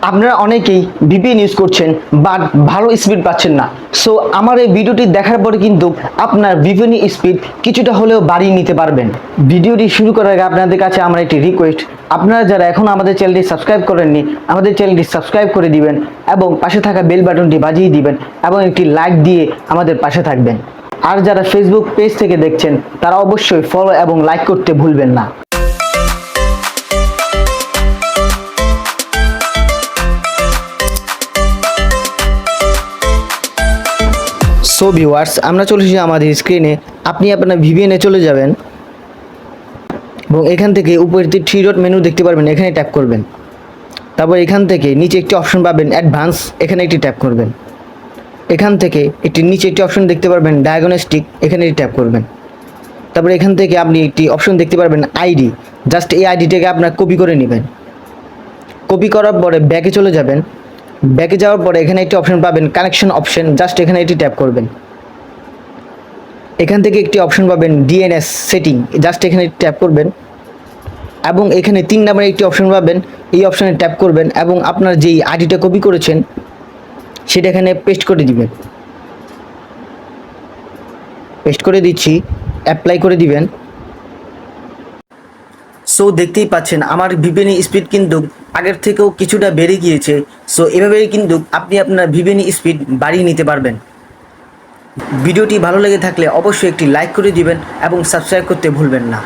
আপনারা অনেকেই VPN use করছেন বাট ভালো স্পিড পাচ্ছেন না। সো আমার এই ভিডিওটি দেখার পরে কিন্তু আপনার ভিপিএন স্পিড কিছুটা হলেও বাড়িয়ে নিতে পারবেন। ভিডিওটি শুরু করার আগে আপনাদের কাছে আমার একটি রিকোয়েস্ট, আপনারা যারা এখন আমাদের চ্যানেলটি সাবস্ক্রাইব করেননি আমাদের চ্যানেলটি সাবস্ক্রাইব করে দিবেন এবং পাশে থাকা বেল বাটনটি বাজিয়ে দিবেন এবং একটি লাইক দিয়ে আমাদের পাশে থাকবেন। আর যারা ফেসবুক পেজ থেকে দেখছেন তারা অবশ্যই ফলো এবং লাইক করতে ভুলবেন না। সো ভিউয়ার্স, আমরা চলে এসেছি আমাদের স্ক্রিনে। আপনি আপনার ভিপিএনে চলে যাবেন এবং এখান থেকে উপরে থ্রি ডট মেনু দেখতে পারবেন, এখানে ট্যাপ করবেন। তারপর এখান থেকে নিচে একটি অপশন পাবেন অ্যাডভান্স, এখানে একটি ট্যাপ করবেন। এখান থেকে একটি নিচে একটি অপশন দেখতে পারবেন ডায়াগনস্টিক, এখানে ট্যাপ করবেন। তারপর এখান থেকে আপনি একটি অপশন দেখতে পারবেন আইডি, জাস্ট এই আইডিটাকে আপনার কপি করে নেবেন। কপি করার পরে ব্যাকে চলে যাবেন। ব্যাকে যাওয়ার পরে এখানে একটি অপশন পাবেন কানেকশন অপশন, জাস্ট এখানে এটি ট্যাপ করবেন। এখান থেকে একটি অপশন পাবেন ডিএনএস সেটিং, জাস্ট এখানে ট্যাপ করবেন এবং এখানে 3 নম্বরে একটি অপশন পাবেন, এই অপশনে ট্যাপ করবেন এবং আপনার যেই আইডিটা কপি করেছেন সেটা এখানে পেস্ট করে দিবেন। পেস্ট করে দিচ্ছি, অ্যাপ্লাই করে দিবেন। সো দেখতেই পাচ্ছেন আমার ভিপিএন স্পিড কিন্তু আগের থেকেও কিছুটা বেড়ে গিয়েছে। সো এভাবেই কিন্তু আপনি আপনার ভিপিএন স্পিড বাড়িয়ে নিতে পারবেন। ভিডিওটি ভালো লেগে থাকলে অবশ্যই একটি লাইক করে দিবেন এবং সাবস্ক্রাইব করতে ভুলবেন না।